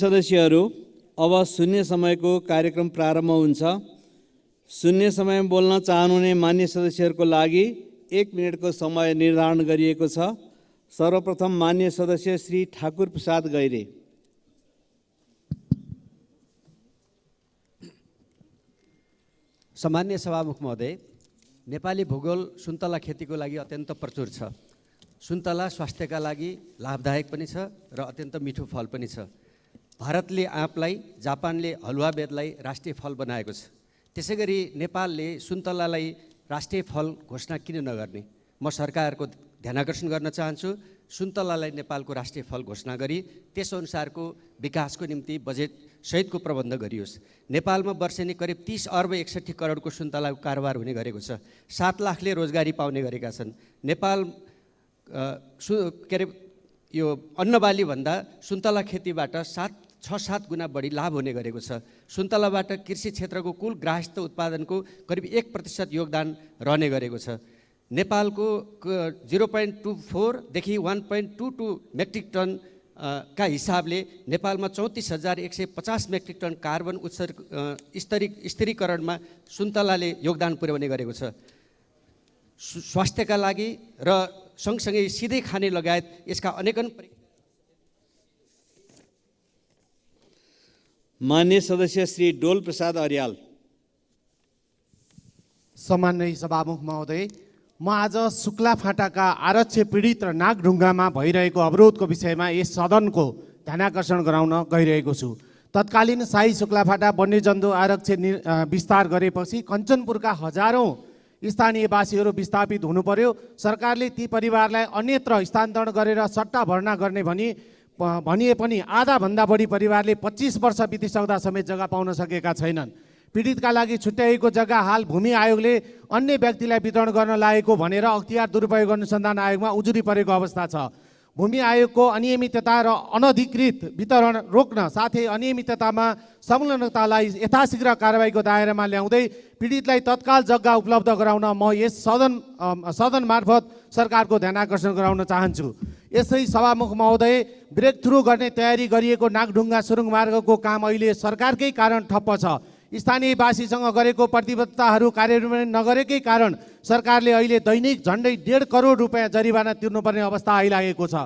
सदस्यहरू, अब शून्य समयको कार्यक्रम प्रारम्भ हुन्छ। शून्य समय बोल्न चाहनुहुने मान्य सदस्यहरूको लागि 1 मिनेटको समय निर्धारण गरिएको छ। सर्वप्रथम मान्य सदस्य श्री ठाकुर प्रसाद गैरे। सम्मान्य सभामुख महोदय, नेपाली भूगोल सुन्तला खेतीको लागि अत्यन्त प्रचुर छ। सुन्तला स्वास्थ्यका लागि लाभदायक पनि छ र अत्यन्त मिठो फल पनि छ। भारतले आँपलाई, जापानले हलुवा बेतलाई राष्ट्रिय फल बनाएको छ। त्यसैगरी नेपालले सुन्तलालाई राष्ट्रिय फल घोषणा किन नगर्ने? म सरकारको ध्यानाकर्षण गर्न चाहन्छु। सुन्तलालाई नेपालको राष्ट्रिय फल घोषणा गरी त्यसअनुसारको विकासको निम्ति बजेट सहितको प्रबन्ध गरियोस्। नेपालमा वर्षेनी करिब 30 अर्ब 61 करोडको सुन्तलाको कारोबार हुने गरेको छ। 7 लाखले रोजगारी पाउने गरेका छन्। नेपाल यो अन्नबाली भन्दा सुन्तला खेतीबाट 6-7 गुणा बढी लाभ हुने गरेको छ। सुन्तलाबाट कृषि क्षेत्रको कुल ग्राहस्थ उत्पादनको करिब 1% योगदान रहने गरेको छ। नेपालको 0.24 देखि 1.22 मेट्रिक टन का हिसाबले नेपालमा 34,150 मेट्रिक टन कार्बन स्थिरीकरणमा सुन्तलाले योगदान पुर्याउने गरेको छ। स्वास्थ्यका लागि र सँगसँगै सिधै खाने लगायत यसका अनेकन। मान्य सदस्य श्री डोल प्रसाद अर्याल। सम्माननीय सभामुख महोदय, म आज शुक्लाफाटाका आरक्ष पीडित र नागढुङ्गामा भइरहेको अवरोधको विषयमा यस सदनको ध्यानाकर्षण गराउन गइरहेको छु। तत्कालीन शाही शुक्लाफाटा वन्यजन्तु आरक्ष विस्तार गरेपछि कञ्चनपुरका हजारौँ स्थानीयवासीहरू विस्थापित हुनु पर्यो। सरकारले ती परिवारलाई अन्यत्र स्थानान्तरण गरेर सट्टा भर्ना गर्ने भनिए पनि आधाभन्दा बढी परिवारले 25 वर्ष बितिसक्दा समेत जग्गा पाउन सकेका छैनन्। पीडितका लागि छुट्याइएको जग्गा हाल भूमि आयोगले अन्य व्यक्तिलाई वितरण गर्न लागेको भनेर अख्तियार दुरुपयोग अनुसन्धान आयोगमा उजुरी परेको अवस्था छ। भूमि आयोगको अनियमितता र अनधिकृत वितरण रोक्न साथै अनियमिततामा संलग्नतालाई यथाशीघ्र कारबाहीको दायरामा ल्याउँदै पीडितलाई तत्काल जग्गा उपलब्ध गराउन म यस सदन मार्फत सरकारको ध्यानाकर्षण गराउन चाहन्छु। यसै सभामुख महोदय, ब्रेक थ्रु गर्ने तयारी गरिएको नागढुङ्गा सुरुङ मार्गको काम अहिले सरकारकै कारण ठप्प छ। स्थानीयवासीसँग गरेको प्रतिबद्धताहरू कार्यान्वयन नगरेकै कारण सरकारले अहिले दैनिक झन्डै 1.5 करोड रुपियाँ जरिवाना तिर्नुपर्ने अवस्था आइलागेको छ।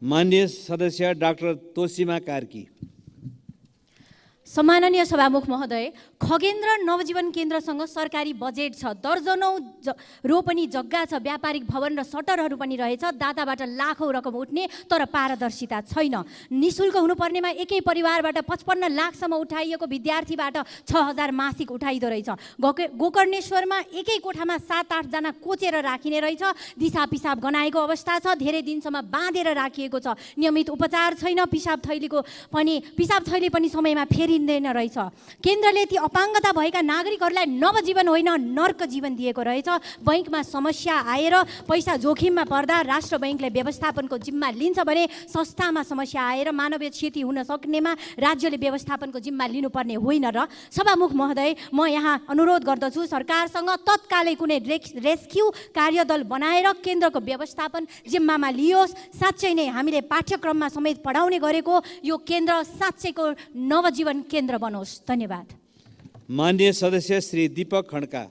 माननीय सदस्य डाक्टर तोसीमा कार्की। सम्माननीय सभामुख महोदय, खगेन्द्र नवजीवन केन्द्रसँग सरकारी बजेट छ। दर्जनौं रोपनी जग्गा छ। व्यापारिक भवन र सटरहरू पनि रहेछ। दाताबाट लाखौँ रकम उठ्ने तर पारदर्शिता छैन। निशुल्क हुनुपर्नेमा एकै परिवारबाट 55 लाखसम्म उठाइएको विद्यार्थीबाट 6,000 मासिक उठाइदो रहेछ। गोकर्णेश्वरमा एकै कोठामा 7-8 जना कोचेर राखिने रहेछ। दिशा पिसाब गनाएको अवस्था छ। धेरै दिनसम्म बाँधेर राखिएको छ। नियमित उपचार छैन। पिसाब थैली पनि समयमा फेरिँदैन रहेछ। केन्द्रले ती अपाङ्गता भएका नागरिकहरूलाई नवजीवन होइन नर्क जीवन दिएको रहेछ। बैंकमा समस्या आएर पैसा जोखिममा पर्दा राष्ट्र बैंकले व्यवस्थापनको जिम्मा लिन्छ भने संस्थामा समस्या आएर मानवीय क्षति हुन सक्नेमा राज्यले व्यवस्थापनको जिम्मा लिनुपर्ने होइन र? सभामुख महोदय, म यहाँ अनुरोध गर्दछु सरकारसँग तत्कालै कुनै रेस्क्यु कार्यदल बनाएर केन्द्रको व्यवस्थापन जिम्मामा लियोस्। साँच्चै नै हामीले पाठ्यक्रममा समेत पढाउने गरेको यो केन्द्र साँच्चैको नवजीवन केन्द्र बनोस्। धन्यवाद। माननीय सदस्य श्री दीपक खड्का।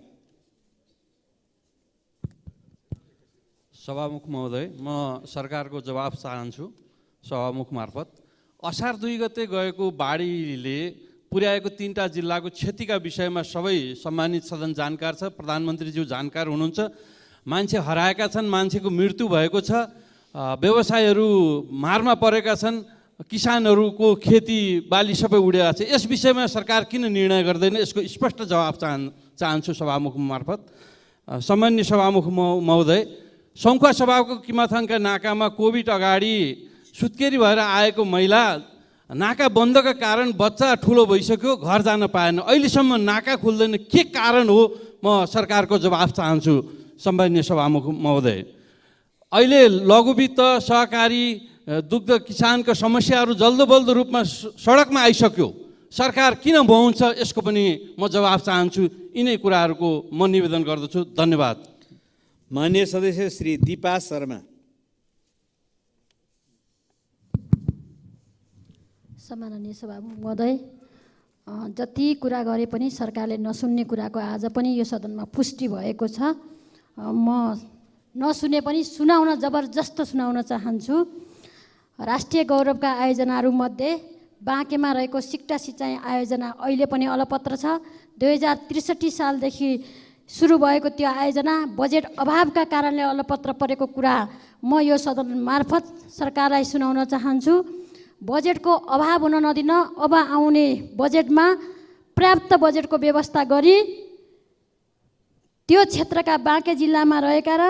सभामुख महोदय, म सरकारको जवाब चाहन्छु सभामुख मार्फत। असार 2 गते गएको बाढीले पुर्याएको 3टा जिल्लाको क्षतिका विषयमा सबै सम्मानित सदन जानकार छ। प्रधानमन्त्रीज्यू जानकार हुनुहुन्छ। मान्छे हराएका छन्, मान्छेको मृत्यु भएको छ, व्यवसायहरू मारमा परेका छन्, किसानहरूको खेती बाली सबै उडेका छ। यस विषयमा सरकार किन निर्णय गर्दैन? यसको स्पष्ट जवाब चाहन्छु सभामुख मार्फत। सम्मान्य सभामुख महोदय, सङ्खुवा सभाको किमाथाङका नाकामा कोभिड अगाडि सुत्केरी भएर आएको महिला नाका बन्दका कारण बच्चा ठुलो भइसक्यो, घर जान पाएन। अहिलेसम्म नाका खुल्दैन, के कारण हो? म सरकारको जवाब चाहन्छु सम्मान्य सभामुख महोदय। अहिले लघुवित्त सहकारी दुग्ध किसानको समस्याहरू जल्दोबल्दो रूपमा सडकमा आइसक्यो। सरकार किन भन्छ? यसको पनि म जवाब चाहन्छु। यिनै कुराहरूको म निवेदन गर्दछु। धन्यवाद। मान्य सदस्य श्री दीपा शर्मा। सम्माननीय सभामुख महोदय, जति कुरा गरे पनि सरकारले नसुन्ने कुराको आज पनि यो सदनमा पुष्टि भएको छ। म नसुने पनि सुनाउन जबरजस्त सुनाउन चाहन्छु। राष्ट्रिय गौरवका आयोजनाहरूमध्ये बाँकेमा रहेको सिक्टा सिँचाइ आयोजना अहिले पनि अलपत्र छ। 2063 सालदेखि सुरु भएको त्यो आयोजना बजेट अभावका कारणले अलपत्र परेको कुरा म यो सदन मार्फत सरकारलाई सुनाउन चाहन्छु। बजेटको अभाव हुन नदिन अब आउने बजेटमा पर्याप्त बजेटको व्यवस्था गरी त्यो क्षेत्रका बाँके जिल्लामा रहेका र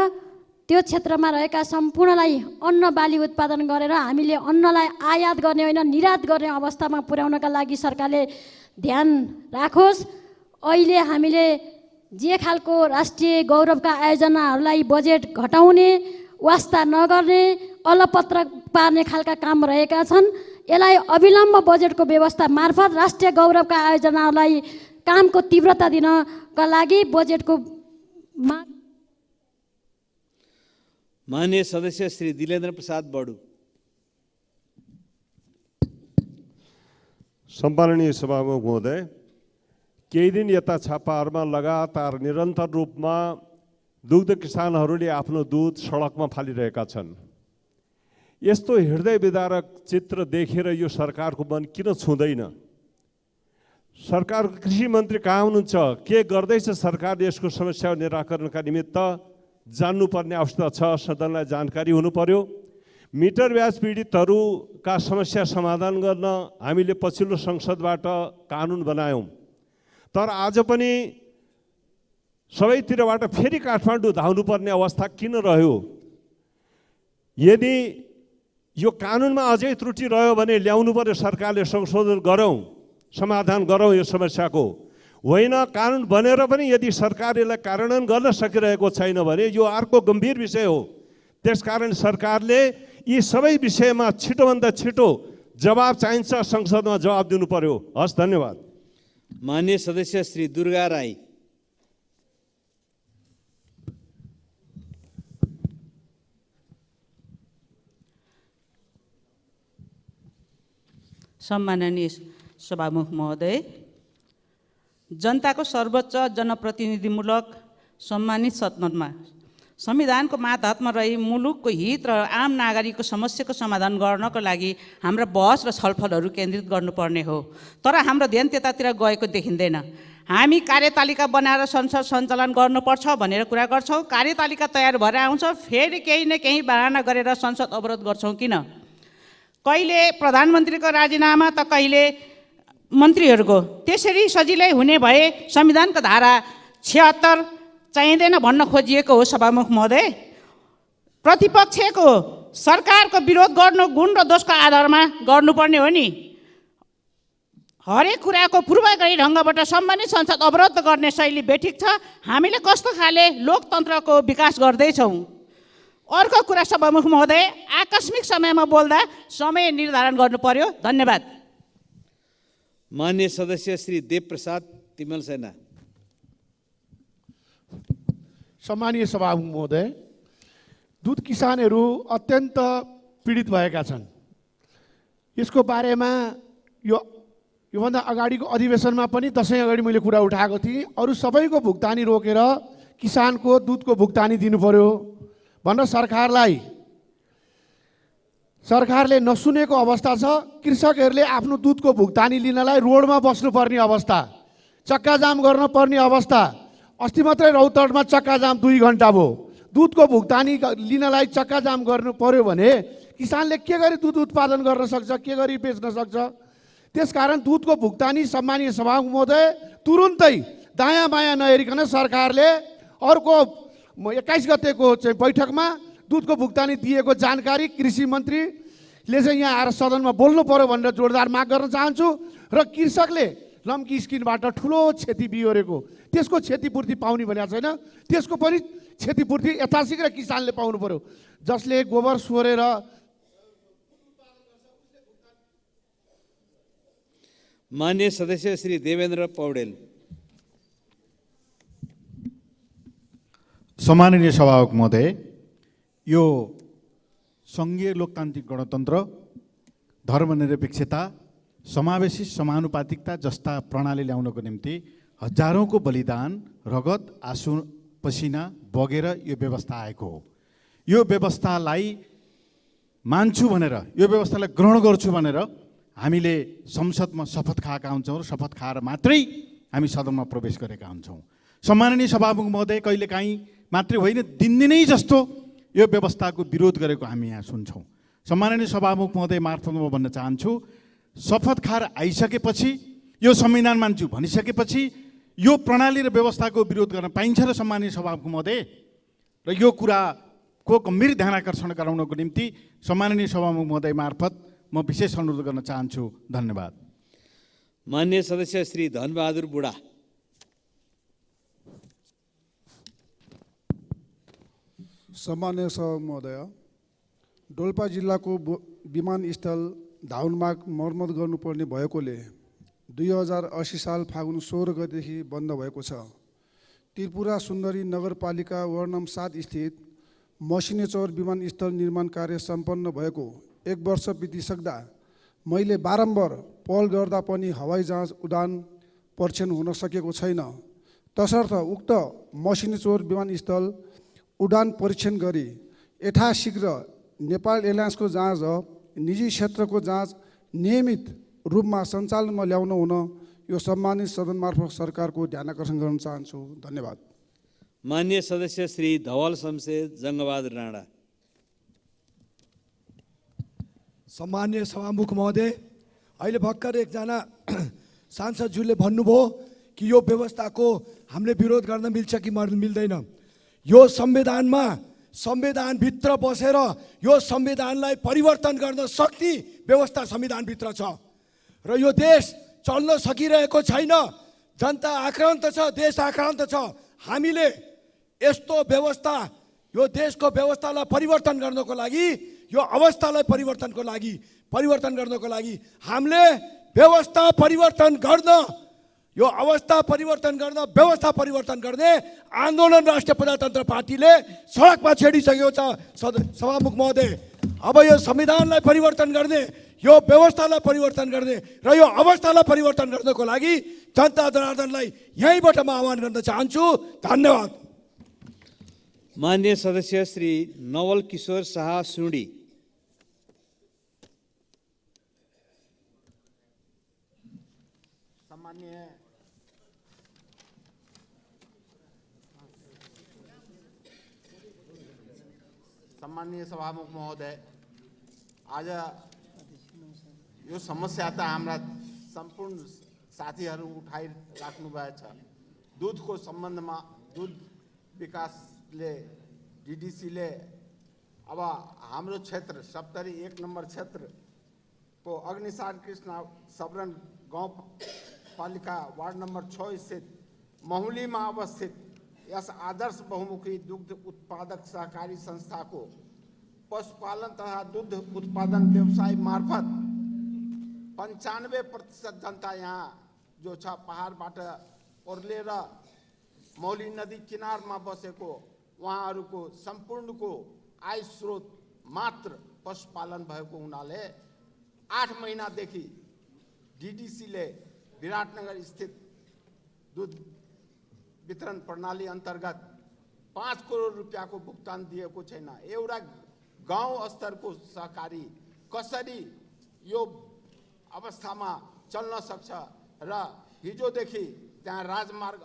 त्यो क्षेत्रमा रहेका सम्पूर्णलाई अन्न बाली उत्पादन गरेर हामीले अन्नलाई आयात गर्ने होइन निर्यात गर्ने अवस्थामा पुर्याउनका लागि सरकारले ध्यान राखोस्। अहिले हामीले जे खालको राष्ट्रिय गौरवका आयोजनाहरूलाई बजेट घटाउने, वास्ता नगर्ने, अलपत्र पार्ने खालका काम रहेका छन्। यसलाई अविलम्ब बजेटको व्यवस्था मार्फत राष्ट्रिय गौरवका आयोजनाहरूलाई कामको तीव्रता दिनका लागि बजेटको मान्य सदस्य श्री दिलेन्द्र प्रसाद बडु। सम्माननीय सभामुख महोदय, केही दिन यता छापाहरूमा लगातार निरन्तर रूपमा दुग्ध किसानहरूले आफ्नो दुध सडकमा फालिरहेका छन्। यस्तो हृदय विदारक चित्र देखेर यो सरकारको मन किन छुँदैन? सरकारको कृषि मन्त्री कहाँ हुनुहुन्छ? के गर्दैछ सरकारले यसको समस्या निराकरणका निमित्त? जान्नुपर्ने आवश्यकता छ, सदनलाई जानकारी हुनु पर्यो। मिटर ब्याज पीडितहरूका समस्या समाधान गर्न हामीले पछिल्लो संसदबाट कानुन बनायौँ, तर आज पनि सबैतिरबाट फेरि काठमाडौँ धाउनुपर्ने अवस्था किन रह्यो? यदि यो कानुनमा अझै त्रुटि रह्यो भने ल्याउनु पर्यो, सरकारले संशोधन गरौँ, समाधान गरौँ यो समस्याको। होइन कानुन बनेर पनि यदि सरकारले यसलाई कार्यान्वयन गर्न सकिरहेको छैन भने यो अर्को गम्भीर विषय हो। त्यसकारण सरकारले यी सबै विषयमा छिटोभन्दा छिटो जवाब चाहिन्छ, संसदमा जवाब दिनु पर्यो। हस्, धन्यवाद। मान्य सदस्य श्री दुर्गा राई। सम्माननीय सभामुख महोदय, जनताको सर्वोच्च जनप्रतिनिधिमूलक सम्मानित सदनमा संविधानको मातहतमा रही मुलुकको हित र आम नागरिकको समस्याको समाधान गर्नको लागि हाम्रा बहस र छलफलहरू केन्द्रित गर्नुपर्ने हो, तर हाम्रो ध्यान त्यतातिर गएको देखिँदैन। हामी कार्यतालिका बनाएर संसद सञ्चालन गर्नुपर्छ भनेर कुरा गर्छौँ, कार्यतालिका तयार भएर आउँछ, फेरि केही न केही बहाना गरेर संसद अवरोध गर्छौँ किन? कहिले प्रधानमन्त्रीको राजीनामा त कहिले मन्त्रीहरूको। त्यसरी सजिलै हुने भए संविधानको धारा 76 चाहिँदैन भन्न खोजिएको हो। सभामुख महोदय, प्रतिपक्षको सरकारको विरोध गर्नु गुण र दोषको आधारमा गर्नुपर्ने हो नि। हरेक कुराको पूर्वग्रही ढङ्गबाट सम्बन्धित संसद अवरोध गर्ने शैली बेठिक छ। हामीले कस्तो खाले लोकतन्त्रको विकास गर्दैछौँ? अर्को कुरा सभामुख महोदय, आकस्मिक समयमा बोल्दा समय निर्धारण गर्नु पर्यो। धन्यवाद। मान्य सदस्य श्री देवप्रसाद तिमल सेना। सम्मानीय सभामुख महोदय, दुध किसानहरू अत्यन्त पीडित भएका छन्। यसको बारेमा योभन्दा अगाडिको अधिवेशनमा पनि दसैँ अगाडि मैले कुरा उठाएको थिएँ। अरू सबैको भुक्तानी रोकेर किसानको दुधको भुक्तानी दिनु पर्यो भनेर सरकारले नसुनेको अवस्था छ। कृषकहरूले आफ्नो दुधको भुक्तानी लिनलाई रोडमा बस्नुपर्ने अवस्था, चक्काजाम गर्न पर्ने अवस्था। अस्ति मात्रै रौतडमा चक्काजाम 2 घन्टा भयो। दुधको भुक्तानी लिनलाई चक्काजाम गर्नु पर्यो भने किसानले के गरी दुध उत्पादन गर्न सक्छ, के गरी बेच्न सक्छ? त्यसकारण दुधको भुक्तानी सम्मानीय सभामुख महोदय तुरुन्तै दायाँ बायाँ नहेरिकन सरकारले अर्को 21 गतेको चाहिँ बैठकमा दुधको भुक्तानी दिएको जानकारी कृषि मन्त्रीले चाहिँ यहाँ आएर सदनमा बोल्नु पर्यो भनेर जोरदार माग गर्न चाहन्छु। र कृषकले लम्की स्किनबाट ठुलो क्षति बिहोरेको, त्यसको क्षतिपूर्ति पाउने भनेको छैन, त्यसको पनि क्षतिपूर्ति यथाशीघ्र किसानले पाउनु पर्यो। जसले गोबर सोरेर मान्य सदस्य श्री देवेन्द्र पौडेल। सम्माननीय सभामुख महोदय, यो सङ्घीय लोकतान्त्रिक गणतन्त्र, धर्मनिरपेक्षता, समावेशी समानुपातिकता जस्ता प्रणाली ल्याउनको निम्ति हजारौँको बलिदान, रगत, आँसु, पसिना बगेर यो व्यवस्था आएको हो। यो व्यवस्थालाई मान्छु भनेर, यो व्यवस्थालाई ग्रहण गर्छु भनेर हामीले संसदमा शपथ खाएका हुन्छौँ र शपथ खाएर मात्रै हामी सदनमा प्रवेश गरेका हुन्छौँ। सम्माननीय सभामुख महोदय, कहिलेकाहीँ मात्रै होइन, दिनदिनै जस्तो यो व्यवस्थाको विरोध गरेको हामी यहाँ सुन्छौँ। सम्माननीय सभामुख महोदय मार्फत म भन्न चाहन्छु, शपथ खाएर आइसकेपछि, यो संविधान मान्छु भनिसकेपछि यो प्रणाली र व्यवस्थाको विरोध गर्न पाइन्छ र सम्माननीय सभामुख महोदय, र यो कुराको गम्भीर ध्यानाकर्षण गराउनको निम्ति सम्माननीय सभामुख महोदय मार्फत म विशेष अनुरोध गर्न चाहन्छु। धन्यवाद। मान्य सदस्य श्री धनबहादुर बुढा। सम्मान्य सभामुख महोदय, डोल्पा जिल्लाको विमानस्थल धाउनमार्ग मर्मत गर्नुपर्ने भएकोले 2080 साल फागुन 16 गतेदेखि बन्द भएको छ। त्रिपुरा सुन्दरी नगरपालिका वार्ड नम्बर 7 स्थित मसिनेचौर विमानस्थल निर्माण कार्य सम्पन्न भएको 1 वर्ष बितिसक्दा मैले बारम्बार पहल गर्दा पनि हवाई जहाज उडान परीक्षण हुन सकेको छैन। तसर्थ उक्त मसिनेचौर विमानस्थल उडान परीक्षण गरी यथाशीघ्र नेपाल एयरलाइन्सको जहाज र निजी क्षेत्रको जहाज नियमित रूपमा सञ्चालनमा ल्याउन हुन यो सम्मानित सदन मार्फत सरकारको ध्यानाकर्षण गर्न चाहन्छु। धन्यवाद। मान्य सदस्य श्री धवल शमशेर जङ्गबहादुर राणा। सम्मान्य सभामुख महोदय, अहिले भर्खर एकजना सांसदज्यूले भन्नुभयो कि यो व्यवस्थाको हामीले विरोध गर्न मिल्छ कि मिल्दैन। यो संविधानमा, संविधानभित्र बसेर यो संविधानलाई परिवर्तन गर्न सक्ने व्यवस्था संविधानभित्र छ र यो देश चल्न सकिरहेको छैन। जनता आक्रान्त छ, देश आक्रान्त छ। हामीले यस्तो व्यवस्था, यो देशको व्यवस्थालाई परिवर्तन गर्नको लागि, यो अवस्थालाई परिवर्तन गर्नको लागि हामीले व्यवस्था परिवर्तन गर्न, यो अवस्था परिवर्तन गर्न, व्यवस्था परिवर्तन गर्ने आन्दोलन राष्ट्रिय प्रजातन्त्र पार्टीले सडकमा छेडिसकेको छ। सभामुख महोदय, अब यो संविधानलाई परिवर्तन गर्ने, यो व्यवस्थालाई परिवर्तन गर्ने र यो अवस्थालाई परिवर्तन गर्नको लागि जनता जनार्दनलाई यहीँबाट म आह्वान गर्न चाहन्छु। धन्यवाद। मान्य सदस्य श्री नवल किशोर शाह सुडी। सम्माननीय सभामुख महोदय, आज यो समस्या त हाम्रा सम्पूर्ण साथीहरू उठाइराख्नु भएको छ। दुधको सम्बन्धमा दुध विकासले, डिडिसीले अब हाम्रो क्षेत्र सप्तरी 1 नम्बर क्षेत्रको अग्निसार कृष्ण सबरन गाउँपालिका वार्ड नम्बर 6 स्थित महुलीमा अवस्थित यस आदर्श बहुमुखी दुग्ध उत्पादक सहकारी संस्थाको पशुपालन तथा दुग्ध उत्पादन व्यवसाय मार्फत 95% जनता यहाँ जो छ पहाडबाट ओर्लेर मौली नदी किनारमा बसेको उहाँहरूको सम्पूर्णको आय स्रोत मात्र पशुपालन भएको हुनाले 8 महिनादेखि डिडिसीले विराटनगर स्थित दुध वितरण प्रणाली अन्तर्गत 5 करोड रुपियाँको भुक्तान दिएको छैन। एउटा गाउँ स्तरको सहकारी कसरी यो अवस्थामा चल्न सक्छ र हिजोदेखि त्यहाँ राजमार्ग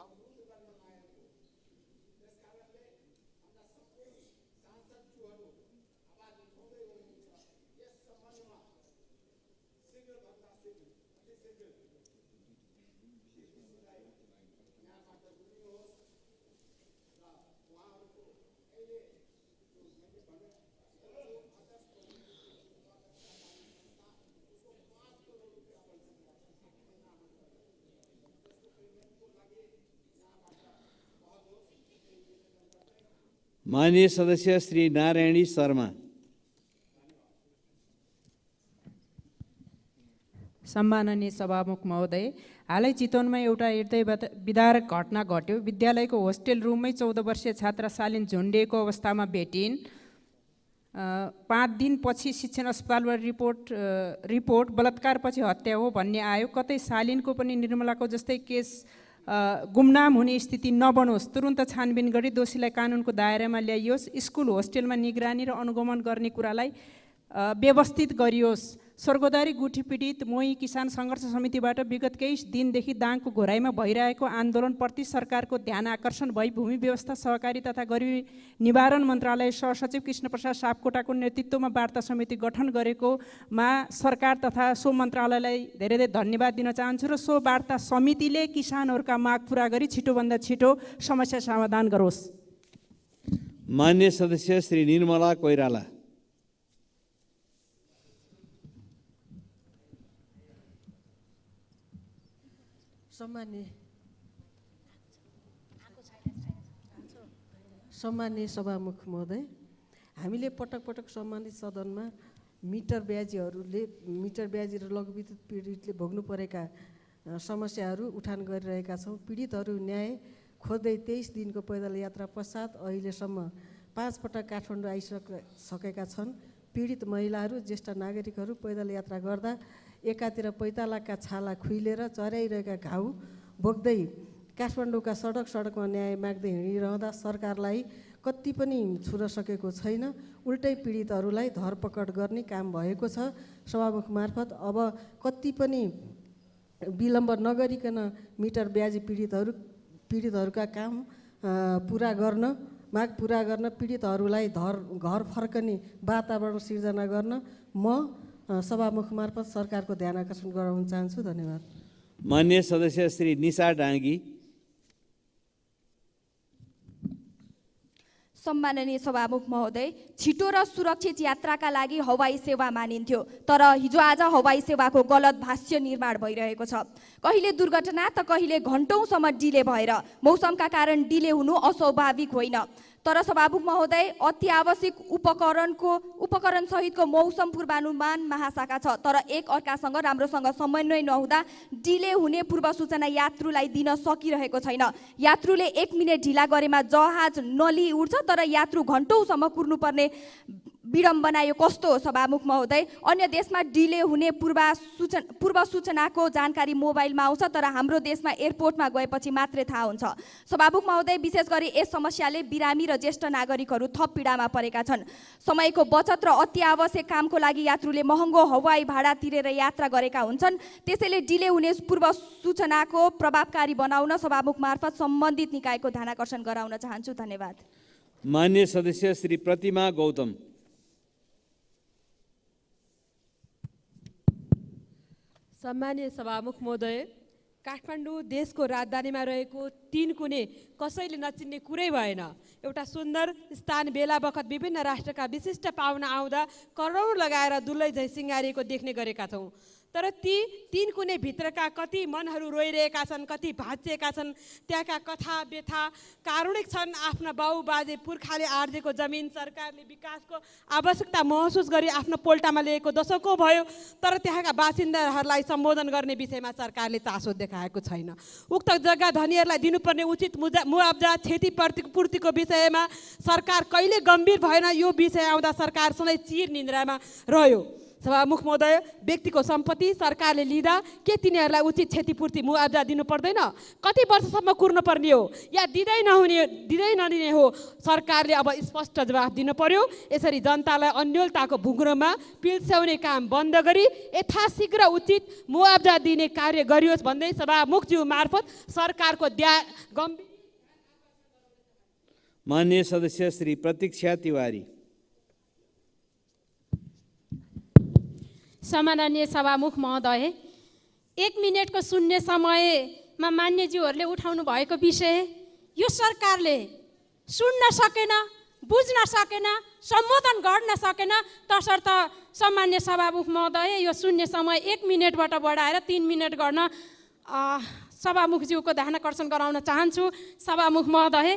माननीय सदस्य श्री नारायणी शर्मा। सम्माननीय सभामुख महोदय, हालै चितवनमा एउटा हृदय विदारक घटना घट्यो। विद्यालयको होस्टेल रुममै 14 वर्षीय छात्रा शालिन झुन्डिएको अवस्थामा भेटिन्। 5 दिनपछि शिक्षण अस्पतालबाट रिपोर्ट बलात्कारपछि हत्या हो भन्ने आयो। कतै शालिनको पनि निर्मलाको जस्तै केस गुमनाम हुने स्थिति नबनोस्। तुरुन्त छानबिन गरी दोषीलाई कानुनको दायरामा ल्याइयोस्। स्कुल होस्टेलमा निगरानी र अनुगमन गर्ने कुरालाई व्यवस्थित गरियोस्। स्वर्गद्वारी गुठी पीडित मोही किसान सङ्घर्ष समितिबाट विगत केही दिनदेखि दाङको घोराइमा भइरहेको आन्दोलनप्रति सरकारको ध्यान आकर्षण भई भूमि व्यवस्था सहकारी तथा गरिबी निवारण मन्त्रालय सहसचिव कृष्णप्रसाद सापकोटाको नेतृत्वमा वार्ता समिति गठन गरेकोमा सरकार तथा सो मन्त्रालयलाई धेरै धेरै धन्यवाद दिन चाहन्छु र सो वार्ता समितिले किसानहरूका माग पुरा गरी छिटोभन्दा छिटो समस्या समाधान गरोस्। मान्य सदस्य श्री निर्मला कोइराला। सम्मान्य सभामुख महोदय, हामीले पटक पटक सम्मानित सदनमा मिटर ब्याजी र लघुविद्युत पीडितले भोग्नु परेका समस्याहरू उठान गरिरहेका छौँ। पीडितहरू न्याय खोज्दै 23 दिनको पैदल यात्रा पश्चात अहिलेसम्म 5 पटक काठमाडौँ आइसकेका छन्। पीडित महिलाहरू, ज्येष्ठ नागरिकहरू पैदल यात्रा गर्दा एकातिर पैतालाका छाला खुइलेर चर्याइरहेका घाउ बोक्दै काठमाडौँका सडकमा न्याय माग्दै हिँडिरहँदा सरकारलाई कति पनि छुन सकेको छैन। उल्टै पीडितहरूलाई धरपकड गर्ने काम भएको छ। सभामुख मार्फत अब कति पनि विलम्ब नगरिकन मिटर ब्याजी पीडितहरूका काम माग पुरा गर्न पीडितहरूलाई घर फर्कने वातावरण सिर्जना गर्न म सभामुख मार्फत सरकारको ध्यान आकर्षण गराउन चाहन्छु। धन्यवाद। मान्य सदस्य श्री निशा डाङ्गी। सम्माननीय सभामुख महोदय, छिटो र सुरक्षित यात्राका लागि हवाई सेवा मानिन्थ्यो, तर हिजो आज हवाई सेवाको गलत भाष्य निर्माण भइरहेको छ। कहिले दुर्घटना त कहिले घण्टौँसम्म डिले भएर मौसमका कारण डिले हुनु अस्वाभाविक होइन। तर सभामुख महोदय, अति आवश्यक उपकरण सहितको मौसम पूर्वानुमान महाशाखा छ, तर एक अर्कासँग राम्रोसँग समन्वय नहुँदा डिले हुने पूर्व सूचना यात्रुलाई दिन सकिरहेको छैन। यात्रुले 1 मिनेट ढिला गरेमा जहाज नलिई उड्छ, तर यात्रु घण्टौँसम्म कुर्नुपर्ने विडम्बना यो कस्तो हो सभामुख महोदय? अन्य देशमा डिले हुने पूर्व सूचनाको जानकारी मोबाइलमा आउँछ, तर हाम्रो देशमा एयरपोर्टमा गएपछि मात्रै थाहा हुन्छ। सभामुख महोदय, विशेष गरी यस समस्याले बिरामी र ज्येष्ठ नागरिकहरू थप पीडामा परेका छन्। समयको बचत र अति आवश्यक कामको लागि यात्रुले महँगो हवाई भाडा तिरेर यात्रा गरेका हुन्छन्। त्यसैले डिले हुने पूर्व सूचनाको प्रभावकारी बनाउन सभामुख मार्फत सम्बन्धित निकायको ध्यानाकर्षण गराउन चाहन्छु। धन्यवाद। मान्य सदस्य श्री प्रतिमा गौतम। सम्मानीय सभामुख महोदय, काठमाडौँ देशको राजधानीमा रहेको 3 कुने कसैले नचिन्ने कुरै भएन। एउटा सुन्दर स्थान बेला बखत विभिन्न राष्ट्रका विशिष्ट पाहुना आउँदा करोड लगाएर दुलै झै सिँगारिएको देख्ने गरेका छौँ। तर ती 3 कुने भित्रका कति मनहरू रोइरहेका छन्, कति भाँचिएका छन्। त्यहाँका कथा व्यथा कारुणिक छन्। आफ्ना बाउ बाजे पुर्खाले आर्जेको जमिन सरकारले विकासको आवश्यकता महसुस गरी आफ्नो पोल्टामा लिएको दशकौँ भयो, तर त्यहाँका बासिन्दाहरूलाई सम्बोधन गर्ने विषयमा सरकारले चासो देखाएको छैन। उक्त जग्गा धनीहरूलाई दिनुपर्ने उचित मुआब्जा क्षतिपूर्तिको विषयमा सरकार कहिले गम्भीर भएन। यो विषय आउँदा सरकार सधैँ चिर निन्द्रामा रह्यो। सभामुख महोदय, व्यक्तिको सम्पत्ति सरकारले लिँदा के तिनीहरूलाई उचित क्षतिपूर्ति मुआब्जा दिनु पर्दैन? कति वर्षसम्म कुर्नुपर्ने हो या दिँदै नदिने हो? सरकारले अब स्पष्ट जवाफ दिनु पर्यो। यसरी जनतालाई अन्योलताको भुङ्ग्रोमा पिल्स्याउने काम बन्द गरी यथाशीघ्र उचित मुआब्जा दिने कार्य गरियोस् भन्दै सभामुखज्यू मार्फत सरकारको गम्भीर। मान्य सदस्य श्री प्रतीक्षा तिवारी। सम्माननीय सभामुख महोदय, 1 मिनेटको शून्य समयमा मान्यज्यूहरूले उठाउनु भएको विषय यो सरकारले सुन्न सकेन, बुझ्न सकेन, सम्बोधन गर्न सकेन। तसर्थ सम्मान्य सभामुख महोदय, यो शून्य समय 1 मिनेटबाट बढाएर 3 मिनेट गर्न सभामुखज्यूको ध्यानाकर्षण गराउन चाहन्छु। सभामुख महोदय,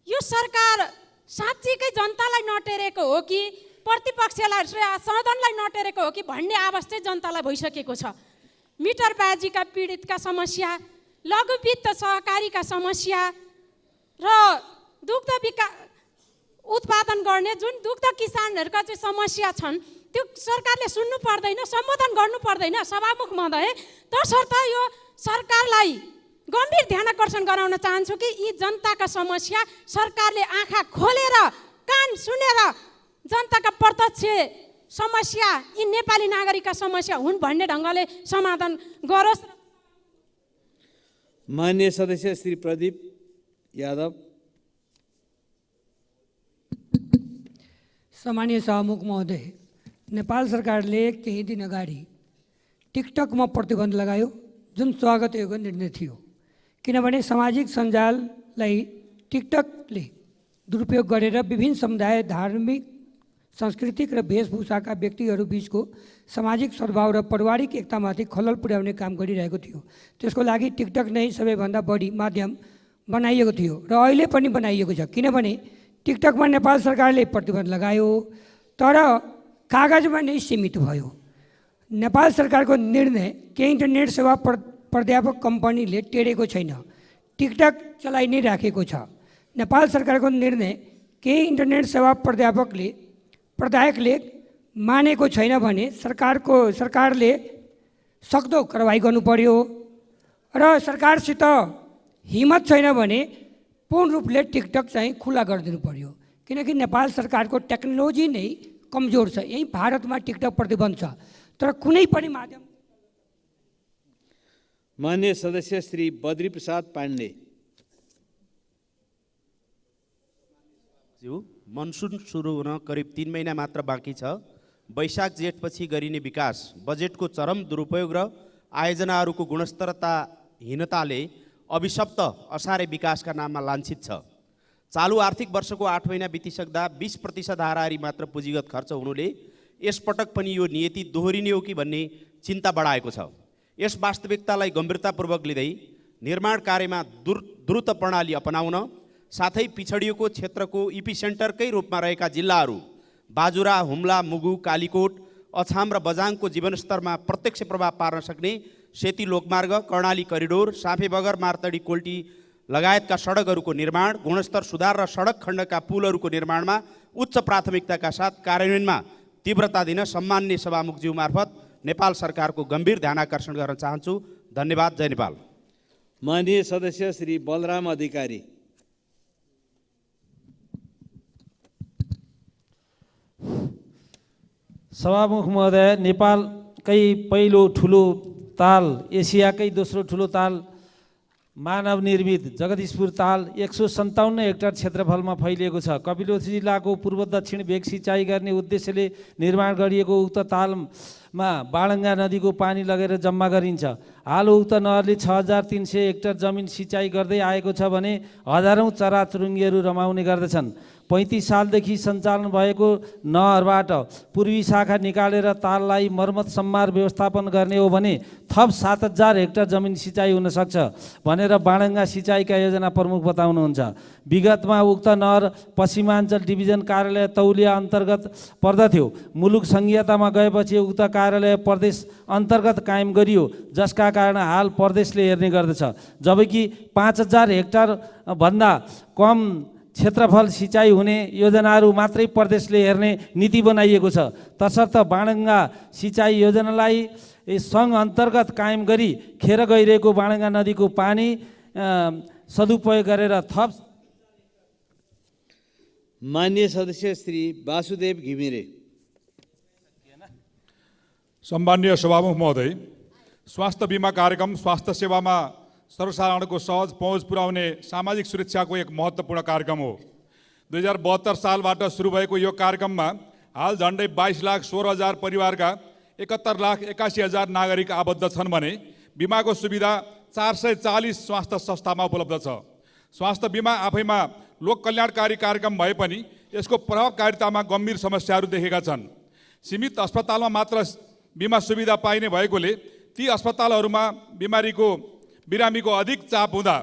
यो सरकार साँच्चीकै जनतालाई नटेरेको हो कि प्रतिपक्षलाई सदनलाई नटेरेको हो कि भन्ने आवाज चाहिँ जनतालाई भइसकेको छ। मिटरबाजीका पीडितका समस्या, लघु वित्त सहकारीका समस्या र दुग्ध उत्पादन गर्ने जुन दुग्ध किसानहरूका चाहिँ समस्या छन् त्यो सरकारले सुन्नु पर्दैन, सम्बोधन गर्नु पर्दैन सभामुख महोदय। तसर्थ यो सरकारलाई गम्भीर ध्यानाकर्षण गराउन चाहन्छु कि यी जनताका समस्या सरकारले आँखा खोलेर कान सुनेर जनताका प्रत्यक्ष समस्या यी नेपाली नागरिकका समस्या हुन् भन्ने ढङ्गले समाधान गरोस्। माननीय सदस्य श्री प्रदीप यादव। सम्मानीय सभामुख महोदय, नेपाल सरकारले केही दिन अगाडि टिकटकमा प्रतिबन्ध लगायो, जुन स्वागत योग्य निर्णय थियो। किनभने सामाजिक सञ्जाललाई टिकटकले दुरुपयोग गरेर विभिन्न समुदाय, धार्मिक, सांस्कृतिक र वेशभूषाका व्यक्तिहरू बीचको सामाजिक सद्भाव र पारिवारिक एकतामाथि खलल पुर्याउने काम गरिरहेको थियो। त्यसको लागि टिकटक नै सबैभन्दा बढी माध्यम बनाइएको थियो र अहिले पनि बनाइएको छ। किनभने टिकटकमा नेपाल सरकारले प्रतिबन्ध लगायो तर कागजमा नै सीमित भयो। नेपाल सरकारको निर्णय केही इन्टरनेट सेवा प्राध्यापक कम्पनीले टेरेको छैन, टिकटक चलाइ नै राखेको छ। नेपाल सरकारको निर्णय केही इन्टरनेट सेवा प्रदायकले मानेको छैन भने सरकारले सक्दो कारवाही गर्नु पर्यो र सरकारसित हिम्मत छैन भने पूर्ण रूपले टिकटक चाहिँ खुला गरिदिनु पर्यो। किनकि नेपाल सरकारको टेक्नोलोजी नै कमजोर छ। यही भारतमा टिकटक प्रतिबन्ध छ तर कुनै पनि माध्यम। माननीय सदस्य श्री बद्री प्रसाद पाण्डे। मनसुन सुरु हुन करिब 3 महिना मात्र बाँकी छ। वैशाख जेठपछि गरिने विकास बजेटको चरम दुरुपयोग र आयोजनाहरूको गुणस्तरहीनताले अभिशप्त असारे विकासका नाममा लाञ्छित छ। चालु आर्थिक वर्षको 8 महिना बितिसक्दा 20% हाराहारी मात्र पुँजीगत खर्च हुनुले यसपटक पनि यो नियति दोहोरिने हो कि भन्ने चिन्ता बढाएको छ। यस वास्तविकतालाई गम्भीरतापूर्वक लिँदै निर्माण कार्यमा द्रुत प्रणाली अपनाउन साथै पिछडिएको क्षेत्रको इपिसेन्टरकै रूपमा रहेका जिल्लाहरू बाजुरा, हुम्ला, मुगु, कालीकोट, अछाम र बझाङको जीवनस्तरमा प्रत्यक्ष प्रभाव पार्न सक्ने सेती लोकमार्ग, कर्णाली करिडोर, साँफेबगर, मार्तडी, कोल्टी लगायतका सडकहरूको निर्माण, गुणस्तर सुधार र सडक खण्डका पुलहरूको निर्माणमा उच्च प्राथमिकताका साथ कार्यान्वयनमा तीव्रता दिन सम्माननीय सभामुखज्यू मार्फत नेपाल सरकारको गम्भीर ध्यानाकर्षण गर्न चाहन्छु। धन्यवाद। जय नेपाल। माननीय सदस्य श्री बलराम अधिकारी। सभामुख महोदय, नेपालकै पहिलो ठुलो ताल, एसियाकै दोस्रो ठुलो ताल, मानव निर्मित जगदीशपुर ताल 157 हेक्टर क्षेत्रफलमा फैलिएको छ। कपिलवस्तु जिल्लाको पूर्व दक्षिण भेग सिँचाइ गर्ने उद्देश्यले निर्माण गरिएको उक्त तालमा बाणङ्गा नदीको पानी लगेर जम्मा गरिन्छ। हाल उक्त नहरले 6300 हेक्टर जमिन सिँचाइ गर्दै आएको छ भने हजारौँ चराचुरुङ्गीहरू रमाउने गर्दछन्। 35 सालदेखि सञ्चालन भएको नहरबाट पूर्वी शाखा निकालेर ताललाई मर्मत सम्मार व्यवस्थापन गर्ने हो भने थप 7000 हेक्टर जमिन सिँचाइ हुन सक्छ भनेर बाणङ्गा सिँचाइका योजना प्रमुख बताउनुहुन्छ। विगतमा उक्त नहर पश्चिमाञ्चल डिभिजन कार्यालय तौलिया अन्तर्गत पर्दथ्यो। मुलुक सङ्घीयतामा गएपछि उक्त कार्यालय प्रदेश अन्तर्गत कायम गरियो, जसका कारण हाल प्रदेशले हेर्ने गर्दछ। जबकि 5000 हेक्टर भन्दा कम क्षेत्रफल सिँचाइ हुने योजनाहरू मात्रै प्रदेशले हेर्ने नीति बनाइएको छ। तसर्थ बाणङ्गा सिँचाइ योजनालाई सङ्घ अन्तर्गत कायम गरी खेर गइरहेको बाणङ्गा नदीको पानी सदुपयोग गरेर थप। माननीय सदस्य श्री वासुदेव घिमिरे। सम्माननीय सभामुख महोदय, स्वास्थ्य बिमा कार्यक्रम स्वास्थ्य सेवामा सर्वसाधारणको सहज पहुँच पुर्याउने सामाजिक सुरक्षाको एक महत्त्वपूर्ण कार्यक्रम हो। 2072 सालबाट सुरु भएको यो कार्यक्रममा हाल झन्डै 22,16,000 परिवारका 71,81,000 नागरिक आबद्ध छन् भने बिमाको सुविधा 440 स्वास्थ्य संस्थामा उपलब्ध छ। स्वास्थ्य बिमा आफैमा लोक कल्याणकारी कार्यक्रम भए पनि यसको प्रभावकारितामा गम्भीर समस्याहरू देखेका छन्। सीमित अस्पतालमा मात्र बिमा सुविधा पाइने भएकोले ती अस्पतालहरूमा बिरामीको अधिक चाप हुँदा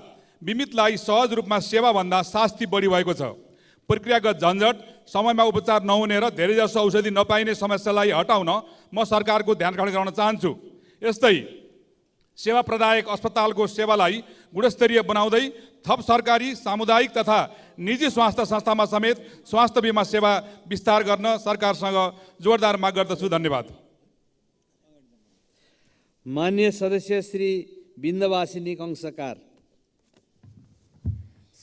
बिमितलाई सहज रूपमा सेवाभन्दा शास्ति बढी भएको छ। प्रक्रियागत झन्झट, समयमा उपचार नहुने र धेरैजसो औषधि नपाइने समस्यालाई हटाउन म सरकारको ध्यान आकर्षण गराउन चाहन्छु। यस्तै सेवा प्रदायक अस्पतालको सेवालाई गुणस्तरीय बनाउँदै थप सरकारी, सामुदायिक तथा निजी स्वास्थ्य संस्थामा समेत स्वास्थ्य बिमा सेवा विस्तार गर्न सरकारसँग जोरदार माग गर्दछु। धन्यवाद। मान्य सदस्य श्री बिन्दवासिनी कंसकार।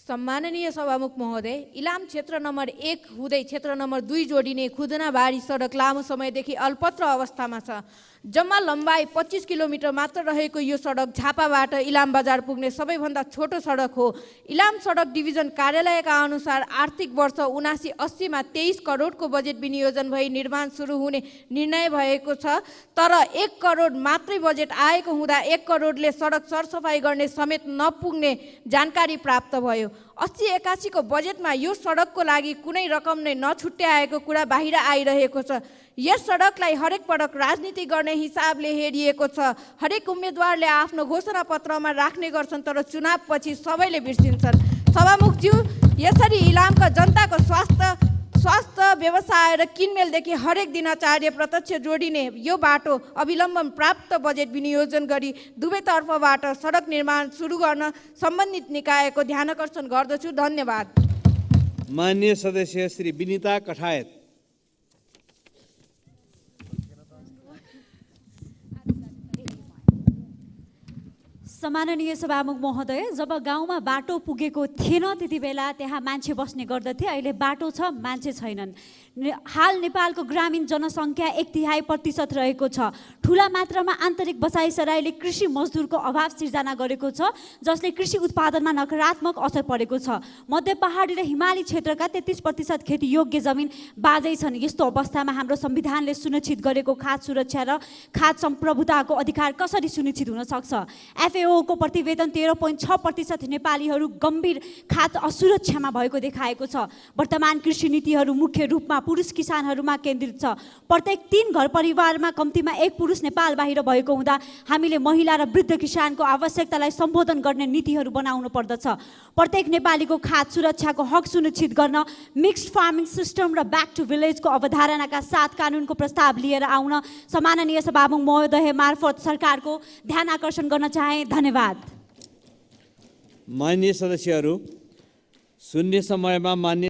सम्माननीय सभामुख महोदय, इलाम क्षेत्र नम्बर 1 हुँदै क्षेत्र नम्बर 2 जोडिने खुदनाबारी सडक लामो समयदेखि अल्पत्र अवस्थामा छ। जम्मा लम्बाइ 25 किलोमिटर मात्र रहेको यो सडक झापाबाट इलाम बजार पुग्ने सबैभन्दा छोटो सडक हो। इलाम सडक डिभिजन कार्यालयका अनुसार आर्थिक वर्ष 79-80 मा 23 करोडको बजेट विनियोजन भई निर्माण सुरु हुने निर्णय भएको छ। तर 1 करोड मात्रै बजेट आएको हुँदा 1 करोडले सडक सरसफाइ गर्ने समेत नपुग्ने जानकारी प्राप्त भयो। 80-81 को बजेटमा यो सडकको लागि कुनै रकम नै नछुट्याएको कुरा बाहिर आइरहेको छ। यस सडकलाई हरेक पटक राजनीति गर्ने हिसाबले हेरिएको छ। हरेक उम्मेदवारले आफ्नो घोषणा पत्रमा राख्ने गर्छन्, तर चुनावपछि सबैले बिर्सिन्छन्। सभामुखज्यू, यसरी इलामका जनताको स्वास्थ्य व्यवसाय र किनमेलदेखि हरेक दिनाचार्य प्रत्यक्ष जोडिने यो बाटो अविलम्बन प्राप्त बजेट विनियोजन गरी दुवैतर्फबाट सडक निर्माण सुरु गर्न सम्बन्धित निकायको ध्यानकर्षण गर्दछु। धन्यवाद। मान्य सदस्य श्री विनिता कठायत। सम्माननीय सभामुख महोदय, जब गाउँमा बाटो पुगेको थिएन त्यति बेला त्यहाँ मान्छे बस्ने गर्दथे। अहिले बाटो छ, मान्छे छैनन्। हाल नेपालको ग्रामीण जनसङ्ख्या 1/3% रहेको छ। ठुला मात्रामा आन्तरिक बसाइसराईले कृषि मजदुरको अभाव सिर्जना गरेको छ, जसले कृषि उत्पादनमा नकारात्मक असर परेको छ। मध्य पहाडी र हिमाली क्षेत्रका 33% खेती योग्य जमिन बाँझै छन्। यस्तो अवस्थामा हाम्रो संविधानले सुनिश्चित गरेको खाद्य सुरक्षा र खाद्य सम्प्रभुताको अधिकार कसरी सुनिश्चित हुन सक्छ? FAO को प्रतिवेदन 13.6% नेपालीहरू गम्भीर खाद्य असुरक्षामा भएको देखाएको छ। वर्तमान कृषि नीतिहरू मुख्य रूपमा पुरुष किसानहरूमा केन्द्रित छ। प्रत्येक 3 घर परिवारमा कम्तीमा 1 पुरुष नेपाल बाहिर भएको हुँदा हामीले महिला र वृद्ध किसानको आवश्यकतालाई सम्बोधन गर्ने नीतिहरू बनाउनु पर्दछ। प्रत्येक नेपालीको खाद्य सुरक्षाको हक सुनिश्चित गर्न मिक्स्ड फार्मिङ सिस्टम र ब्याक टु भिलेजको अवधारणाका साथ कानुनको प्रस्ताव लिएर आउन सम्माननीय सभामुख महोदय मार्फत सरकारको ध्यान आकर्षण गर्न चाहे। धन्यवाद। मान्य सदस्यहरू, शून्य समयमा मान्य